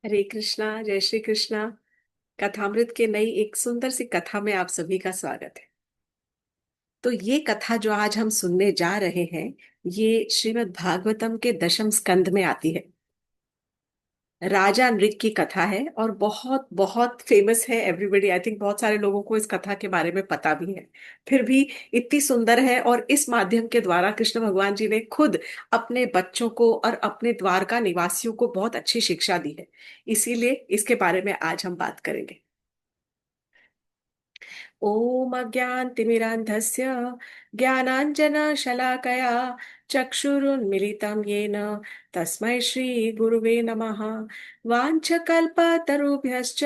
हरे कृष्णा, जय श्री कृष्णा। कथामृत के नई एक सुंदर सी कथा में आप सभी का स्वागत है। तो ये कथा जो आज हम सुनने जा रहे हैं, ये श्रीमद् भागवतम के दशम स्कंद में आती है। राजा नृग की कथा है और बहुत बहुत फेमस है। एवरीबडी, आई थिंक बहुत सारे लोगों को इस कथा के बारे में पता भी है। फिर भी इतनी सुंदर है, और इस माध्यम के द्वारा कृष्ण भगवान जी ने खुद अपने बच्चों को और अपने द्वारका निवासियों को बहुत अच्छी शिक्षा दी है। इसीलिए इसके बारे में आज हम बात करेंगे। ॐ अज्ञानतिमिरान्धस्य ज्ञानाञ्जनशलाकया चक्षुरुन्मिलितं येन तस्मै श्रीगुरुवे नमः। वाञ्छकल्पतरुभ्यश्च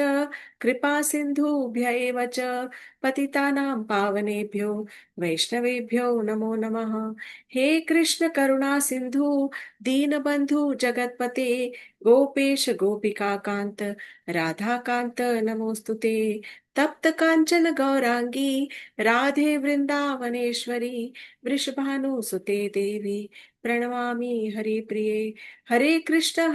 कृपा सिन्धुभ्य एव च पतितानां पावनेभ्यो वैष्णवेभ्यो नमो नमः। हे कृष्ण करुणा सिन्धु दीनबन्धु जगत्पते गोपेश गोपिका कान्त राधा कान्त नमोस्तुते। तप्त कांचन गौरांगी राधे वृंदावनेश्वरी वृषभानुसुते देवी प्रणमामि हरिप्रिये। हरे कृष्ण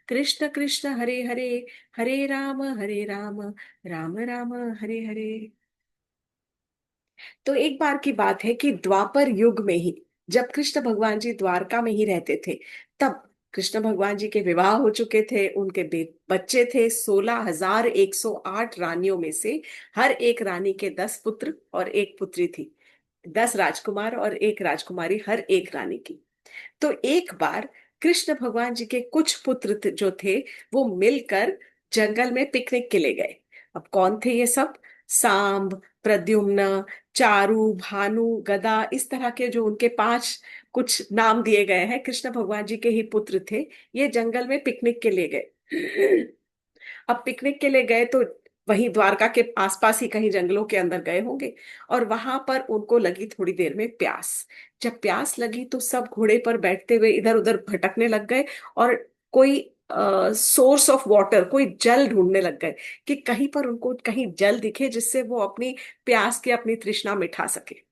कृष्ण कृष्ण हरे हरे, हरे राम राम राम हरे हरे। तो एक बार की बात है कि द्वापर युग में ही, जब कृष्ण भगवान जी द्वारका में ही रहते थे, तब कृष्ण भगवान जी के विवाह हो चुके थे। उनके बच्चे थे। 16,108 रानियों में से हर एक रानी के 10 पुत्र और एक पुत्री थी। 10 राजकुमार और एक राजकुमारी हर एक रानी की। तो एक बार कृष्ण भगवान जी के कुछ पुत्र जो थे, वो मिलकर जंगल में पिकनिक के लिए गए। अब कौन थे ये सब? सांब, प्रद्युम्न, चारु, भानु, गदा, इस तरह के जो उनके 5 कुछ नाम दिए गए हैं, कृष्ण भगवान जी के ही पुत्र थे। ये जंगल में पिकनिक के लिए गए। अब पिकनिक के लिए गए तो वहीं द्वारका के आसपास ही कहीं जंगलों के अंदर गए होंगे। और वहां पर उनको लगी थोड़ी देर में प्यास। जब प्यास लगी तो सब घोड़े पर बैठते हुए इधर उधर भटकने लग गए, और कोई सोर्स ऑफ वाटर, कोई जल ढूंढने लग गए कि कहीं पर उनको कहीं जल दिखे जिससे वो अपनी प्यास की अपनी तृष्णा मिटा सके।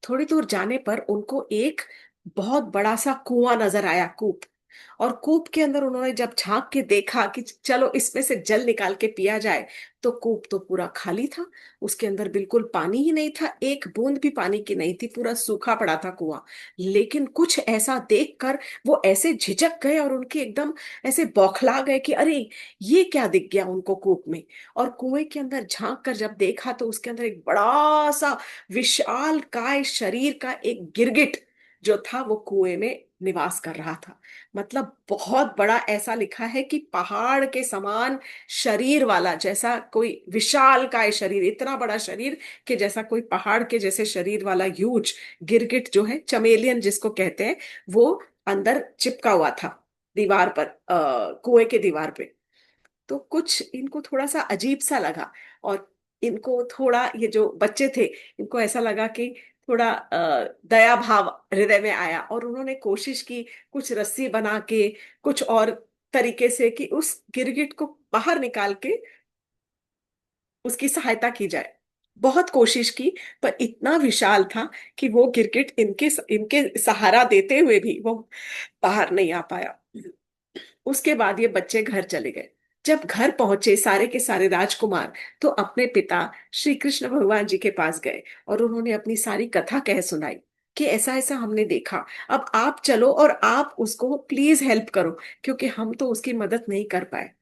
थोड़ी दूर जाने पर उनको एक बहुत बड़ा सा कुआं नजर आया, कूप। और कूप के अंदर उन्होंने जब झांक के देखा कि चलो इसमें से जल निकाल के पिया जाए, तो कूप तो पूरा खाली था। उसके अंदर बिल्कुल पानी ही नहीं था, एक बूंद भी पानी की नहीं थी, पूरा सूखा पड़ा था कुआं। लेकिन कुछ ऐसा देखकर वो ऐसे झिझक गए और उनके एकदम ऐसे बौखला गए कि अरे, ये क्या दिख गया उनको कूप में। और कुएं के अंदर झांक कर जब देखा तो उसके अंदर एक बड़ा सा विशाल काय शरीर का एक गिरगिट जो था, वो कुएं में निवास कर रहा था। मतलब बहुत बड़ा, ऐसा लिखा है कि पहाड़ के समान शरीर वाला, जैसा कोई विशाल काय शरीर, इतना बड़ा शरीर कि जैसा कोई पहाड़ के जैसे शरीर वाला ह्यूज गिरगिट जो है, चमेलियन जिसको कहते हैं, वो अंदर चिपका हुआ था दीवार पर, कुएं के दीवार पे। तो कुछ इनको थोड़ा सा अजीब सा लगा। और इनको थोड़ा, ये जो बच्चे थे, इनको ऐसा लगा कि थोड़ा दया भाव हृदय में आया, और उन्होंने कोशिश की कुछ रस्सी बना के, कुछ और तरीके से, कि उस गिरगिट को बाहर निकाल के उसकी सहायता की जाए। बहुत कोशिश की, पर इतना विशाल था कि वो गिरगिट इनके इनके सहारा देते हुए भी वो बाहर नहीं आ पाया। उसके बाद ये बच्चे घर चले गए। जब घर पहुंचे सारे के सारे राजकुमार, तो अपने पिता श्री कृष्ण भगवान जी के पास गए और उन्होंने अपनी सारी कथा कह सुनाई कि ऐसा ऐसा हमने देखा। अब आप चलो और आप उसको प्लीज हेल्प करो, क्योंकि हम तो उसकी मदद नहीं कर पाए।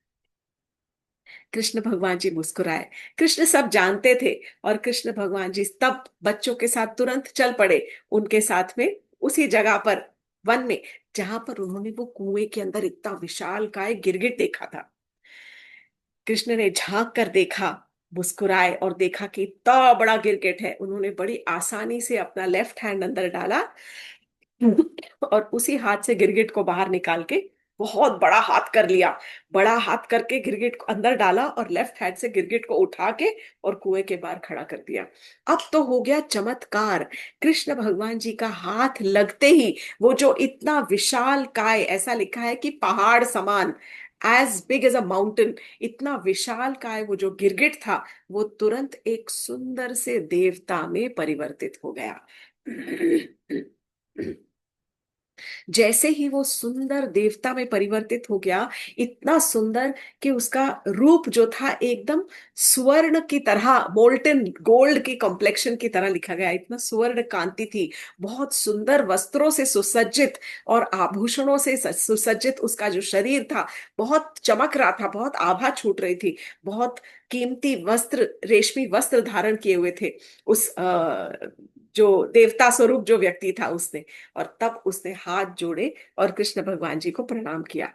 कृष्ण भगवान जी मुस्कुराए। कृष्ण सब जानते थे। और कृष्ण भगवान जी तब बच्चों के साथ तुरंत चल पड़े, उनके साथ में, उसी जगह पर, वन में, जहां पर उन्होंने वो कुएं के अंदर इतना विशाल काय गिरगिट देखा था। कृष्ण ने झांक कर देखा, मुस्कुराए और देखा कि इतना बड़ा गिरगिट है। उन्होंने बड़ी आसानी से अपना लेफ्ट हैंड अंदर डाला और उसी हाथ से गिरगिट को बाहर निकाल के बहुत बड़ा हाथ कर लिया। बड़ा हाथ करके गिरगिट को अंदर डाला और लेफ्ट हैंड से गिरगिट को उठा के और कुएं के बाहर खड़ा कर दिया। अब तो हो गया चमत्कार। कृष्ण भगवान जी का हाथ लगते ही वो जो इतना विशाल काय, ऐसा लिखा है कि पहाड़ समान, as big as a mountain, इतना विशाल काय वो जो गिरगिट था, वो तुरंत एक सुंदर से देवता में परिवर्तित हो गया। जैसे ही वो सुंदर देवता में परिवर्तित हो गया, इतना सुंदर कि उसका रूप जो था एकदम स्वर्ण की तरह, मोल्टन गोल्ड की कॉम्प्लेक्शन की तरह लिखा गया, इतना स्वर्ण कांति थी। बहुत सुंदर वस्त्रों से सुसज्जित और आभूषणों से सुसज्जित उसका जो शरीर था, बहुत चमक रहा था, बहुत आभा छूट रही थी। बहुत कीमती वस्त्र, रेशमी वस्त्र धारण किए हुए थे उस जो देवता स्वरूप जो व्यक्ति था उसने। और तब उसने हाथ जोड़े और कृष्ण भगवान जी को प्रणाम किया।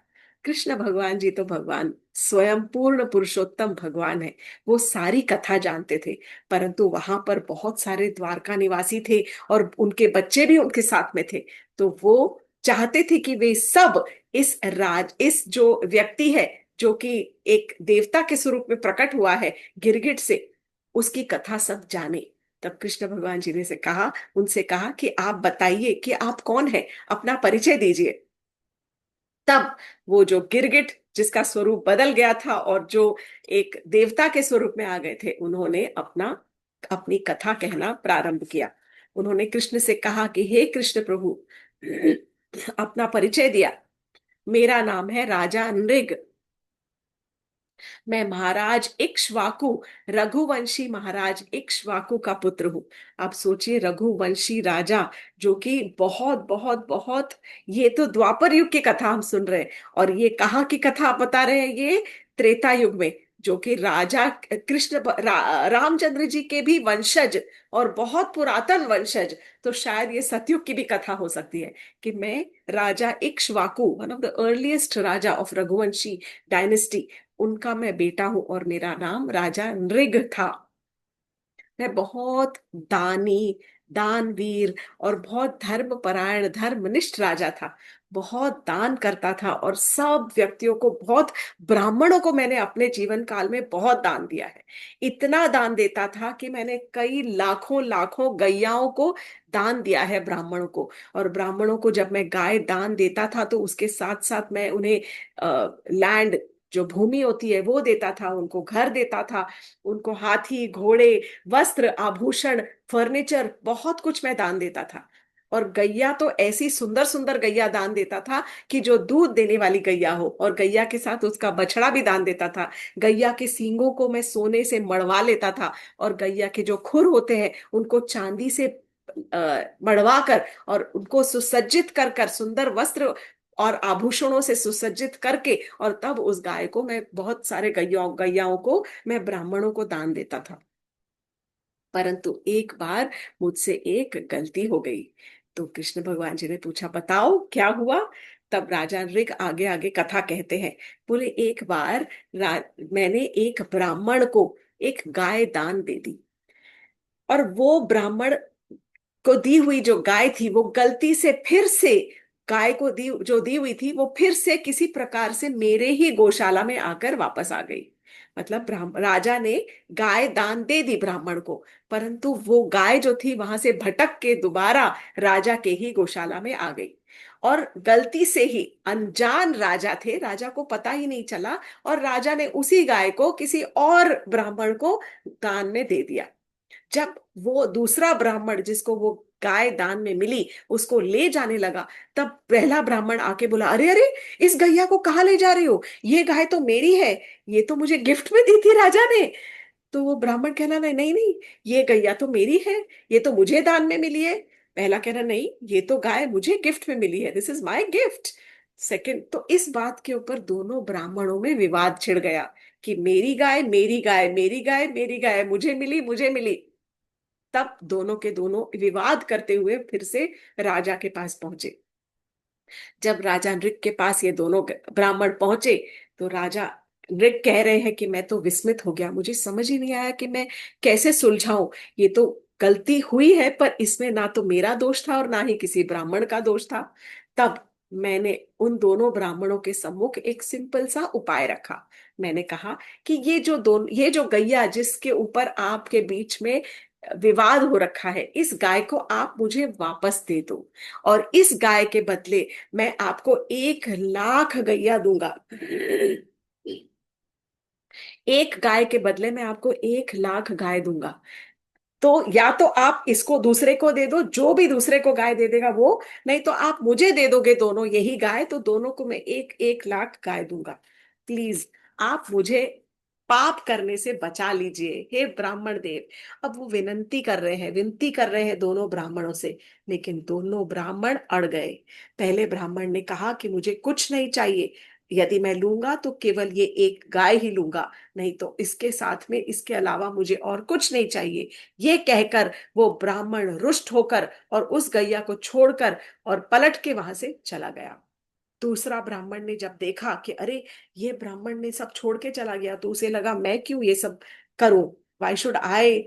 कृष्ण भगवान जी तो भगवान स्वयं पूर्ण पुरुषोत्तम भगवान है। वो सारी कथा जानते थे, परंतु वहां पर बहुत सारे द्वारका निवासी थे और उनके बच्चे भी उनके साथ में थे। तो वो चाहते थे कि वे सब इस जो व्यक्ति है, जो कि एक देवता के स्वरूप में प्रकट हुआ है गिरगिट से, उसकी कथा सब जाने। तब कृष्ण भगवान जी ने से कहा उनसे कहा कि आप बताइए कि आप कौन है, अपना परिचय दीजिए। तब वो जो गिरगिट जिसका स्वरूप बदल गया था और जो एक देवता के स्वरूप में आ गए थे, उन्होंने अपनी कथा कहना प्रारंभ किया। उन्होंने कृष्ण से कहा कि हे कृष्ण प्रभु, अपना परिचय दिया। मेरा नाम है राजा नृग। मैं महाराज इक्ष्वाकु, रघुवंशी महाराज इक्ष्वाकु का पुत्र हूँ। आप सोचिए, रघुवंशी राजा, जो कि बहुत बहुत बहुत, ये तो द्वापर युग की कथा हम सुन रहे हैं। और ये कहाँ की कथा आप बता रहे हैं? ये त्रेता युग में, जो कि राजा रामचंद्र जी के भी वंशज और बहुत पुरातन वंशज। तो शायद ये सतयुग की भी कथा हो सकती है कि मैं राजा Ikshvaku, one of the earliest राजा ऑफ रघुवंशी डायनेस्टी, उनका मैं बेटा हूं और मेरा नाम राजा नृग था। मैं बहुत दानी, दानवीर और बहुत धर्मपरायण धर्मनिष्ठ राजा था। बहुत दान करता था और सब व्यक्तियों को, बहुत ब्राह्मणों को मैंने अपने जीवन काल में बहुत दान दिया है। इतना दान देता था कि मैंने कई लाखों लाखों गैयाओं को दान दिया है ब्राह्मणों को। और ब्राह्मणों को जब मैं गाय दान देता था तो उसके साथ साथ मैं उन्हें लैंड, जो भूमि होती है वो देता था, उनको घर देता था, उनको हाथी घोड़े, वस्त्र आभूषण, फर्नीचर, बहुत कुछ मैं दान देता था। और गैया तो ऐसी सुंदर सुंदर गैया दान देता था कि जो दूध देने वाली गैया हो, और गैया के साथ उसका बछड़ा भी दान देता था। गैया के सींगों को मैं सोने से मड़वा लेता था, और गैया के जो खुर होते हैं उनको चांदी से मड़वा कर और उनको सुसज्जित कर कर सुंदर वस्त्र और आभूषणों से सुसज्जित करके, और तब उस गाय को मैं, बहुत सारे गैयाओं को मैं ब्राह्मणों को दान देता था। परंतु एक बार मुझसे एक गलती हो गई। तो कृष्ण भगवान जी ने पूछा, बताओ क्या हुआ? तब राजा ऋग आगे आगे कथा कहते हैं। बोले, एक बार मैंने एक ब्राह्मण को एक गाय दान दे दी, और वो ब्राह्मण को दी हुई जो गाय थी वो गलती से फिर से, गाय को दी हुई थी वो फिर से किसी प्रकार से मेरे ही गौशाला में आकर वापस आ गई। मतलब राजा ने गाय दान दे दी ब्राह्मण को, परंतु वो गाय जो थी वहां से भटक के दोबारा राजा के ही गौशाला में आ गई। और गलती से ही, अनजान राजा थे, राजा को पता ही नहीं चला, और राजा ने उसी गाय को किसी और ब्राह्मण को दान में दे दिया। जब वो दूसरा ब्राह्मण जिसको वो गाय दान में मिली उसको ले जाने लगा, तब पहला ब्राह्मण आके बोला, अरे अरे, इस गैया को कहाँ ले जा रहे हो? ये गाय तो मेरी है, ये तो मुझे गिफ्ट में दी थी राजा ने। तो वो ब्राह्मण कहना, नहीं नहीं नहीं, ये गैया तो मेरी है, ये तो मुझे दान में मिली है। पहला कहना, नहीं, ये तो गाय मुझे गिफ्ट में मिली है, this is my gift. Second, तो इस बात के ऊपर दोनों ब्राह्मणों में विवाद छिड़ गया कि मेरी गाय, मेरी गाय, मेरी गाय, मेरी गाय, मुझे मिली, मुझे मिली। तब दोनों के दोनों विवाद करते हुए फिर से राजा के पास पहुंचे। जब राजा नृग के पास ये दोनों ब्राह्मण पहुंचे, तो राजा नृग कह रहे हैं कि मैं तो विस्मित हो गया, मुझे समझ ही नहीं आया कि मैं कैसे सुलझाऊं। ये तो गलती हुई है, पर इसमें ना तो मेरा दोष था और ना ही किसी ब्राह्मण का दोष था। तब मैंने उन दोनों ब्राह्मणों के सम्मुख एक सिंपल सा उपाय रखा। मैंने कहा कि ये जो गैया जिसके ऊपर आपके बीच में विवाद हो रखा है, इस गाय को आप मुझे वापस दे दो, और इस गाय के बदले मैं आपको 1 लाख गैया दूंगा। एक गाय के बदले मैं आपको 1 लाख गाय दूंगा। तो या तो आप इसको दूसरे को दे दो, जो भी दूसरे को गाय दे देगा वो, नहीं तो आप मुझे दे दोगे दोनों यही गाय, तो दोनों को मैं 1-1 लाख गाय दूंगा। प्लीज आप मुझे पाप करने से बचा लीजिए हे ब्राह्मण देव। अब वो विनती कर रहे हैं, विनती कर रहे हैं दोनों ब्राह्मणों से, लेकिन दोनों ब्राह्मण अड़ गए। पहले ब्राह्मण ने कहा कि मुझे कुछ नहीं चाहिए, यदि मैं लूंगा तो केवल ये एक गाय ही लूंगा, नहीं तो इसके साथ में इसके अलावा मुझे और कुछ नहीं चाहिए। ये कहकर वो ब्राह्मण रुष्ट होकर और उस गैया को छोड़कर और पलट के वहां से चला गया। दूसरा ब्राह्मण ने जब देखा कि अरे ये ब्राह्मण ने सब छोड़ के चला गया, तो उसे लगा मैं क्यों ये सब करूं, वाई शुड आई,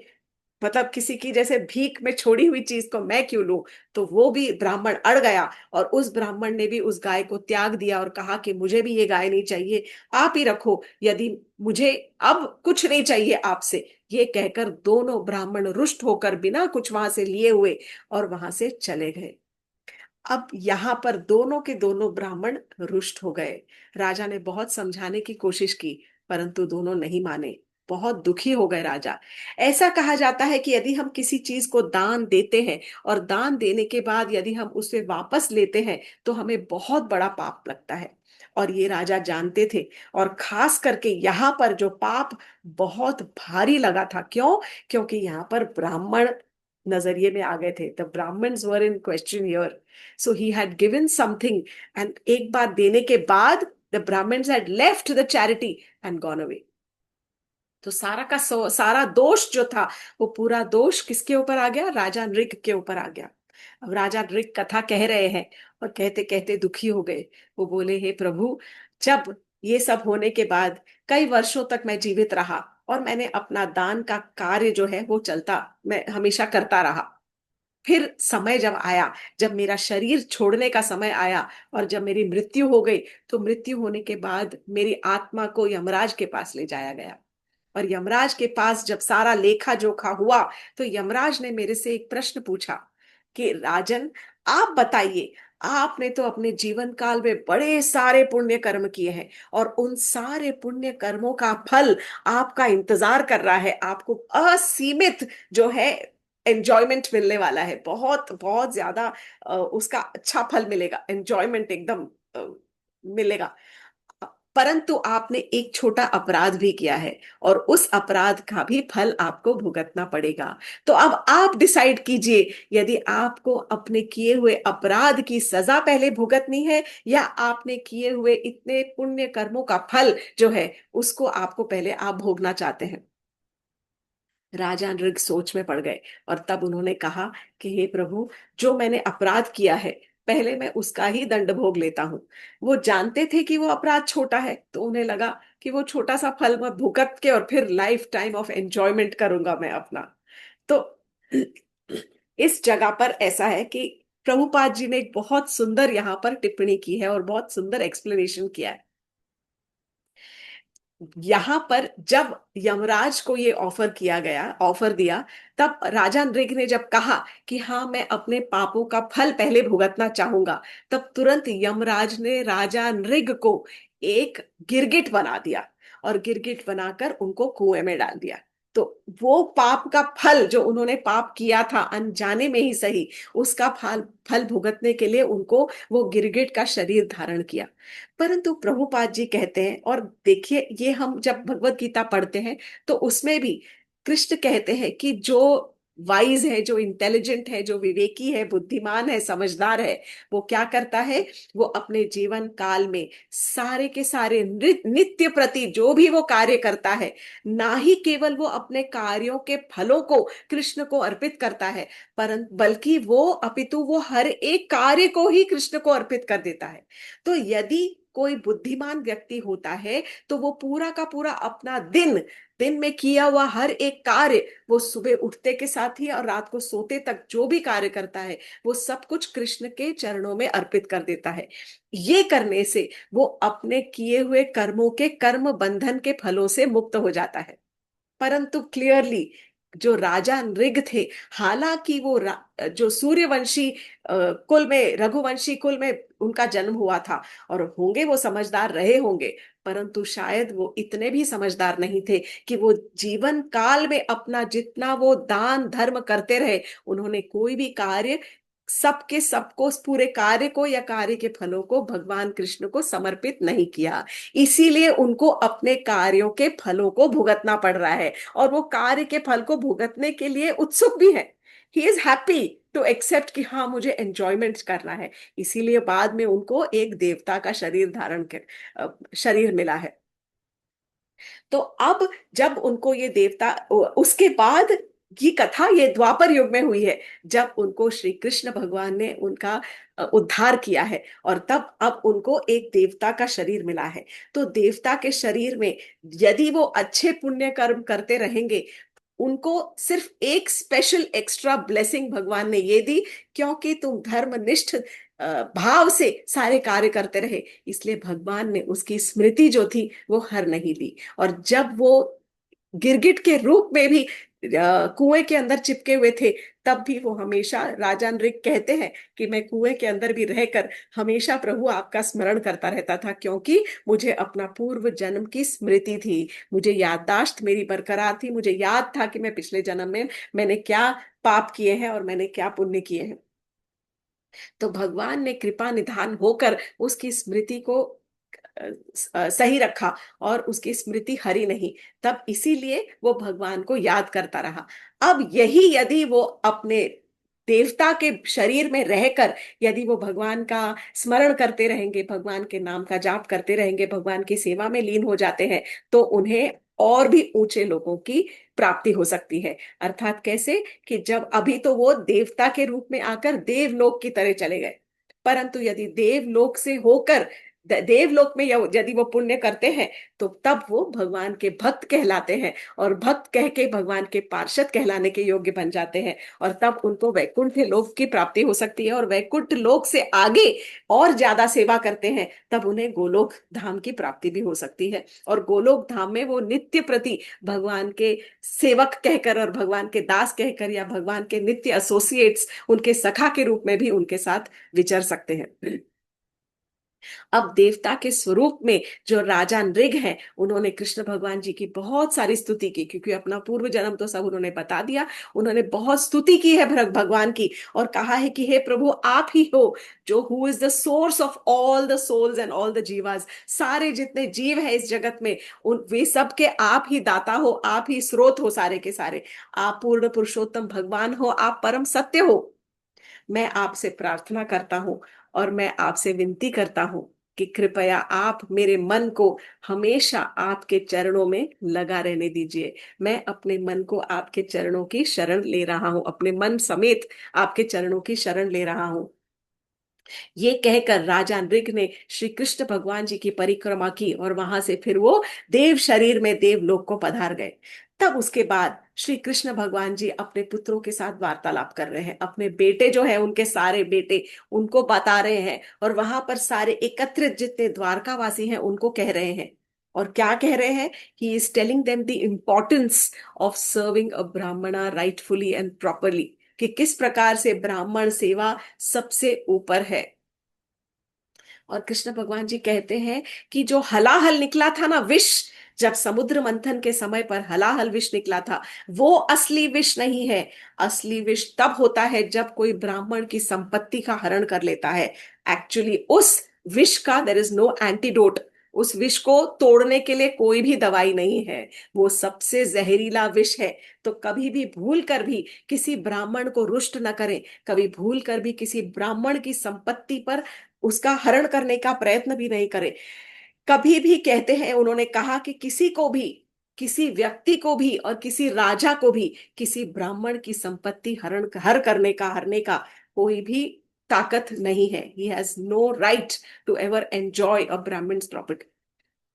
मतलब किसी की जैसे भीख में छोड़ी हुई चीज को मैं क्यों लूं। तो वो भी ब्राह्मण अड़ गया और उस ब्राह्मण ने भी उस गाय को त्याग दिया और कहा कि मुझे भी ये गाय नहीं चाहिए, आप ही रखो, यदि मुझे अब कुछ नहीं चाहिए आपसे। ये कहकर दोनों ब्राह्मण रुष्ट होकर बिना कुछ वहां से लिए हुए और वहां से चले गए। अब यहाँ पर दोनों के दोनों ब्राह्मण रुष्ट हो गए। राजा ने बहुत समझाने की कोशिश की, परंतु दोनों नहीं माने। बहुत दुखी हो गए राजा। ऐसा कहा जाता है कि यदि हम किसी चीज को दान देते हैं और दान देने के बाद यदि हम उसे वापस लेते हैं तो हमें बहुत बड़ा पाप लगता है। और ये राजा जानते थे। और खास करके यहाँ पर जो पाप बहुत भारी लगा था, क्यों? क्योंकि यहाँ पर ब्राह्मण नजरिए में आ गए थे। The Brahmins were in question here. So he had given something, and एक बार देने के बाद the Brahmins had left the charity and gone away. तो सारा दोष जो था, वो पूरा दोष किसके ऊपर आ गया? राजा नृग के ऊपर आ गया। अब राजा नृग कथा कह रहे हैं और कहते कहते दुखी हो गए। वो बोले, हे प्रभु, जब ये सब होने के बाद कई वर्षों तक मैं जीवित रहा और मैंने अपना दान का कार्य जो है वो चलता, मैं हमेशा करता रहा। फिर समय जब आया, जब मेरा शरीर छोड़ने का समय आया और जब मेरी मृत्यु हो गई, तो मृत्यु होने के बाद मेरी आत्मा को यमराज के पास ले जाया गया। और यमराज के पास जब सारा लेखा जोखा हुआ, तो यमराज ने मेरे से एक प्रश्न पूछा कि राजन, आप बताइए, आपने तो अपने जीवन काल में बड़े सारे पुण्य कर्म किए हैं और उन सारे पुण्य कर्मों का फल आपका इंतजार कर रहा है, आपको असीमित जो है एंजॉयमेंट मिलने वाला है, बहुत बहुत ज्यादा उसका अच्छा फल मिलेगा, एंजॉयमेंट एकदम मिलेगा। परंतु आपने एक छोटा अपराध भी किया है और उस अपराध का भी फल आपको भुगतना पड़ेगा। तो अब आप डिसाइड कीजिए, यदि आपको अपने किए हुए अपराध की सजा पहले भुगतनी है या आपने किए हुए इतने पुण्य कर्मों का फल जो है उसको आपको पहले आप भोगना चाहते हैं। राजा नृग सोच में पड़ गए और तब उन्होंने कहा कि हे प्रभु, जो मैंने अपराध किया है पहले मैं उसका ही दंड भोग लेता हूँ। वो जानते थे कि वो अपराध छोटा है, तो उन्हें लगा कि वो छोटा सा फल मैं भुगत के और फिर लाइफ टाइम ऑफ एंजॉयमेंट करूंगा मैं अपना। तो इस जगह पर ऐसा है कि प्रभुपाद जी ने एक बहुत सुंदर यहाँ पर टिप्पणी की है और बहुत सुंदर एक्सप्लेनेशन किया है। यहां पर जब यमराज को ये ऑफर दिया, तब राजा नृग ने जब कहा कि हाँ मैं अपने पापों का फल पहले भुगतना चाहूंगा, तब तुरंत यमराज ने राजा नृग को एक गिरगिट बना दिया और गिरगिट बनाकर उनको कुएं में डाल दिया। तो वो पाप का फल जो उन्होंने पाप किया था अनजाने में ही सही, उसका फल फल भुगतने के लिए उनको वो गिरगिट का शरीर धारण किया। परंतु प्रभुपाद जी कहते हैं, और देखिए ये हम जब भगवत गीता पढ़ते हैं तो उसमें भी कृष्ण कहते हैं कि जो वाइज है, जो इंटेलिजेंट है, जो विवेकी है, बुद्धिमान है, समझदार है, वो क्या करता है? वो अपने जीवन काल में सारे के सारे नित्य प्रति जो भी वो कार्य करता है, ना ही केवल वो अपने कार्यों के फलों को कृष्ण को अर्पित करता है, परंतु बल्कि वो अपितु वो हर एक कार्य को ही कृष्ण को अर्पित कर देता है। तो यदि कोई बुद्धिमान व्यक्ति होता है तो वो पूरा का पूरा अपना दिन दिन में किया हुआ हर एक कार्य, वो सुबह उठते के साथ ही और रात को सोते तक जो भी कार्य करता है, वो सब कुछ कृष्ण के चरणों में अर्पित कर देता है। ये करने से वो अपने किए हुए कर्मों के कर्म बंधन के फलों से मुक्त हो जाता है। परंतु क्लियरली जो राजा नृग थे, हालांकि वो जो सूर्यवंशी कुल में, रघुवंशी कुल में उनका जन्म हुआ था, और होंगे वो समझदार रहे होंगे, परंतु शायद वो इतने भी समझदार नहीं थे कि वो जीवन काल में अपना जितना वो दान धर्म करते रहे, उन्होंने कोई भी कार्य सबके सबको, उस पूरे कार्य को या कार्य के फलों को भगवान कृष्ण को समर्पित नहीं किया। इसीलिए उनको अपने कार्यों के फलों को भुगतना पड़ रहा है, और वो कार्य के फल को भुगतने के लिए उत्सुक भी है। He is happy to accept कि हाँ मुझे एंजॉयमेंट करना है। इसीलिए बाद में उनको एक देवता का शरीर धारण कर शरीर मिला है। तो अब जब उनको ये देवता, उसके बाद ये कथा ये द्वापर युग में हुई है, जब उनको श्री कृष्ण भगवान ने उनका उद्धार किया है, और तब अब उनको एक देवता का शरीर मिला है। तो देवता के शरीर में यदि वो अच्छे पुण्य कर्म करते रहेंगे, उनको सिर्फ एक स्पेशल एक्स्ट्रा ब्लेसिंग भगवान ने ये दी, क्योंकि तुम धर्मनिष्ठ भाव से सारे कार्य करते रहे, इसलिए भगवान ने उसकी स्मृति जो थी वो हर नहीं दी। और जब वो गिरगिट के रूप में भी कुएं के अंदर चिपके हुए थे, तब भी वो हमेशा, राजा नृग कहते हैं कि मैं कुएं के अंदर भी रहकर हमेशा प्रभु आपका स्मरण करता रहता था, क्योंकि मुझे अपना पूर्व जन्म की स्मृति थी, मुझे याददाश्त मेरी बरकरार थी, मुझे याद था कि मैं पिछले जन्म में मैंने क्या पाप किए हैं और मैंने क्या पुण्य किए हैं। तो भगवान ने कृपा निधान होकर उसकी स्मृति को सही रखा, और उसकी स्मृति हरी नहीं, तब इसीलिए वो भगवान को याद करता रहा। अब यही यदि वो अपने देवता के शरीर में रहकर यदि वो भगवान का स्मरण करते रहेंगे, भगवान के नाम का जाप करते रहेंगे, भगवान की सेवा में लीन हो जाते हैं, तो उन्हें और भी ऊंचे लोगों की प्राप्ति हो सकती है। अर्थात कैसे, कि जब अभी तो वो देवता के रूप में आकर देवलोक की तरह चले गए, परंतु यदि देवलोक से होकर देवलोक में यदि वो पुण्य करते हैं, तो तब वो भगवान के भक्त कहलाते हैं, और भक्त कह के भगवान के पार्षद कहलाने के योग्य बन जाते हैं, और तब उनको वैकुंठ लोक की प्राप्ति हो सकती है। और वैकुंठ लोक से आगे और ज्यादा सेवा करते हैं, तब उन्हें गोलोक धाम की प्राप्ति भी हो सकती है, और गोलोक धाम में वो नित्य प्रति भगवान के सेवक कहकर और भगवान के दास कहकर या भगवान के नित्य एसोसिएट्स, उनके सखा के रूप में भी उनके साथ विचर सकते हैं। अब देवता के स्वरूप में जो राजा नृग हैं, उन्होंने कृष्ण भगवान जी की बहुत सारी स्तुति की, क्योंकि अपना पूर्व जन्म तो सब उन्होंने बता दिया। उन्होंने बहुत स्तुति की है भगवान की, और कहा है कि हे प्रभु आप ही हो जो who is the source of all the souls and all the jivas, सारे जितने जीव हैं इस जगत में, उन वे सब के आप ही दाता हो, आप ही स्रोत हो सारे के सारे, आप पूर्ण पुरुषोत्तम भगवान हो, आप परम सत्य हो। मैं आपसे प्रार्थना करता हूँ, और मैं आपसे विनती करता हूँ कि कृपया आप मेरे मन को हमेशा आपके चरणों में लगा रहने दीजिए। मैं अपने मन को आपके चरणों की शरण ले रहा हूँ, अपने मन समेत आपके चरणों की शरण ले रहा हूँ। ये कहकर राजा नृग ने श्री कृष्ण भगवान जी की परिक्रमा की, और वहां से फिर वो देव शरीर में देवलोक को पधार गए। तब उसके बाद श्री कृष्ण भगवान जी अपने पुत्रों के साथ वार्तालाप कर रहे हैं, अपने बेटे जो है उनके सारे बेटे उनको बता रहे हैं, और वहां पर सारे एकत्रित जितने द्वारकावासी हैं उनको कह रहे हैं। और क्या कह रहे हैं? He is telling them the importance of serving a brahmana rightfully and properly, कि किस प्रकार से ब्राह्मण सेवा सबसे ऊपर है। और कृष्ण भगवान जी कहते हैं कि जो हलाहल निकला था ना विष, जब समुद्र मंथन के समय पर हलाहल विष निकला था, वो असली विष नहीं है। असली विष तब होता है जब कोई ब्राह्मण की संपत्ति का हरण कर लेता है। एक्चुअली उस विष का देयर इज नो एंटीडोट, उस विष को तोड़ने के लिए कोई भी दवाई नहीं है, वो सबसे जहरीला विष है। तो कभी भी भूल कर भी किसी ब्राह्मण को रुष्ट न करें, कभी भूल कर भी किसी ब्राह्मण की संपत्ति पर उसका हरण करने का प्रयत्न भी नहीं करे। कभी भी, कहते हैं उन्होंने कहा कि किसी को भी, किसी व्यक्ति को भी और किसी राजा को भी किसी ब्राह्मण की संपत्ति हर करने का, हरने का कोई भी ताकत नहीं है। He has no right to ever enjoy a Brahmin's property.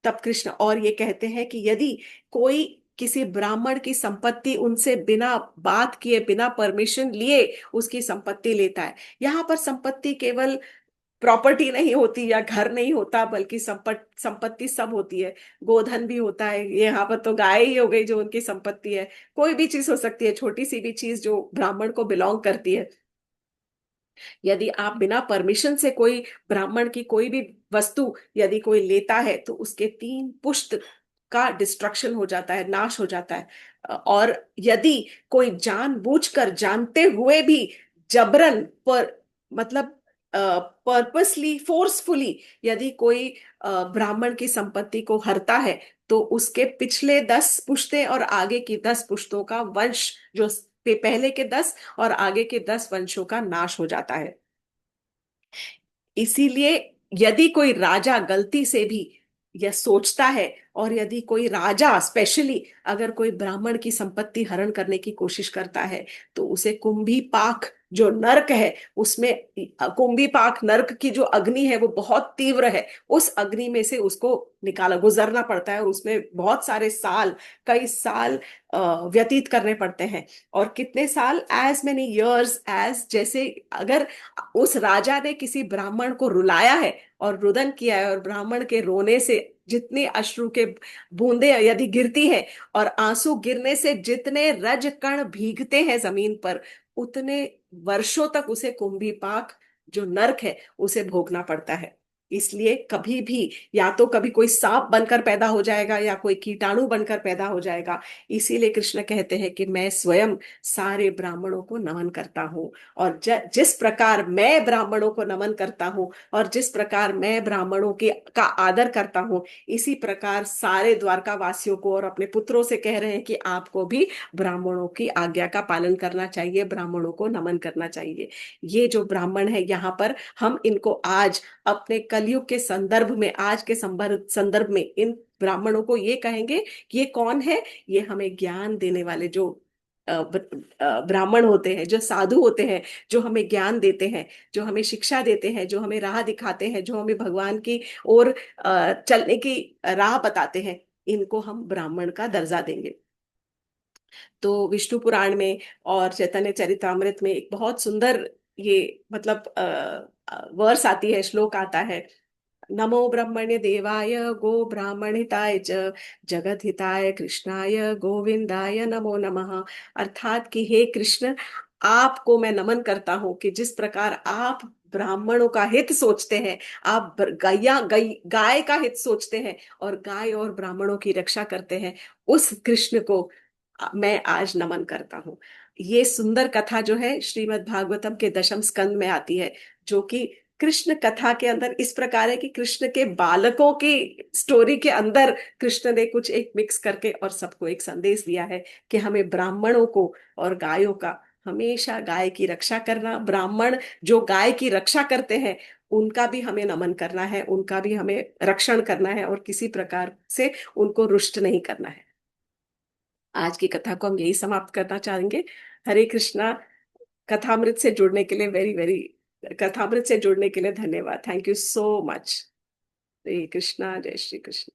तब कृष्ण और ये कहते हैं कि यदि कोई किसी ब्राह्मण की संपत्ति उनसे बिना बात किए, बिना परमिशन लिए उसकी संपत्ति लेता है, यहाँ पर संपत्ति केवल प्रॉपर्टी नहीं होती या घर नहीं होता, बल्कि संपत्ति सब होती है। गोधन भी होता है, यहाँ पर तो गाय ही हो गई जो उनकी संपत्ति है। कोई भी चीज हो सकती है, छोटी सी भी चीज जो ब्राह्मण को बिलोंग करती है। यदि आप बिना परमिशन से कोई ब्राह्मण की कोई भी वस्तु यदि कोई लेता है, तो उसके 3 पुश्त का डिस्ट्रक्शन हो जाता है, नाश हो जाता है। और यदि कोई जानबूझकर, जानते हुए भी, जबरन पर, मतलब पर्पसली, फोर्सफुली यदि कोई ब्राह्मण की संपत्ति को हरता है, तो उसके पिछले 10 पुश्तें और आगे की 10 पुश्तों का वंश, जो पहले के 10 और आगे के 10 वंशों का नाश हो जाता है। इसीलिए यदि कोई राजा गलती से भी यह सोचता है, और यदि कोई राजा स्पेशली अगर कोई ब्राह्मण की संपत्ति हरण करने की कोशिश करता है, तो उसे कुंभी पाक जो नरक है उसमें, कुंभी पाक नरक की जो अग्नि है वो बहुत तीव्र है। उस अग्नि में से उसको निकाला, गुजरना पड़ता है, और उसमें बहुत सारे साल, कई साल व्यतीत करने पड़ते हैं। और कितने साल, एज मेनी इयर्स एज, जैसे अगर उस राजा ने किसी ब्राह्मण को रुलाया है और रुदन किया है, और ब्राह्मण के रोने से जितने अश्रु के बूंदे यदि गिरती हैं, और आंसू गिरने से जितने रज कण भीगते हैं जमीन पर, उतने वर्षों तक उसे कुंभीपाक जो नरक है उसे भोगना पड़ता है। इसलिए कभी भी, या तो कभी कोई सांप बनकर पैदा हो जाएगा या कोई कीटाणु बनकर पैदा हो जाएगा। इसीलिए कृष्ण कहते हैं कि मैं स्वयं सारे ब्राह्मणों को नमन करता हूँ। और जिस प्रकार मैं ब्राह्मणों को नमन करता हूँ, और जिस प्रकार मैं ब्राह्मणों के का आदर करता हूँ, इसी प्रकार सारे द्वारका वासियों को और अपने पुत्रों से कह रहे हैं कि आपको भी ब्राह्मणों की आज्ञा का पालन करना चाहिए, ब्राह्मणों को नमन करना चाहिए। ये जो ब्राह्मण है यहाँ पर, हम इनको आज अपने कलयुग के संदर्भ में, आज के संदर्भ में इन ब्राह्मणों को ये कहेंगे कि ये कौन है। ये हमें ज्ञान देने वाले जो ब्राह्मण होते हैं, जो साधु होते हैं, जो हमें ज्ञान देते हैं, जो हमें शिक्षा देते हैं, जो हमें राह दिखाते हैं, जो हमें भगवान की ओर चलने की राह बताते हैं, इनको हम ब्राह्मण का दर्जा देंगे। तो विष्णु पुराण में और चैतन्य चरितामृत में एक बहुत सुंदर ये, मतलब वर्स आती है, श्लोक आता है। नमो ब्रह्मण्य देवाय गो ब्राह्मण हिताय च, जगत हिताय कृष्णाय गोविंदाय नमो नमः। अर्थात कि हे कृष्ण, आपको मैं नमन करता हूँ कि जिस प्रकार आप ब्राह्मणों का हित सोचते हैं, आप गाय का हित सोचते हैं, और गाय और ब्राह्मणों की रक्षा करते हैं, उस कृष्ण को मैं आज नमन करता हूँ। ये सुंदर कथा जो है श्रीमद् भागवतम के 10म स्कंद में आती है, जो कि कृष्ण कथा के अंदर इस प्रकार है कि कृष्ण के बालकों की स्टोरी के अंदर कृष्ण ने कुछ एक मिक्स करके और सबको एक संदेश दिया है कि हमें ब्राह्मणों को और गायों का हमेशा, गाय की रक्षा करना, ब्राह्मण जो गाय की रक्षा करते हैं उनका भी हमें नमन करना है, उनका भी हमें रक्षण करना है, और किसी प्रकार से उनको रुष्ट नहीं करना है। आज की कथा को हम यही समाप्त करना चाहेंगे। हरे कृष्णा। कथामृत से जुड़ने के लिए वेरी वेरी, कथामृत से जुड़ने के लिए धन्यवाद। Thank you so much. Hare Krishna, जय श्री कृष्ण।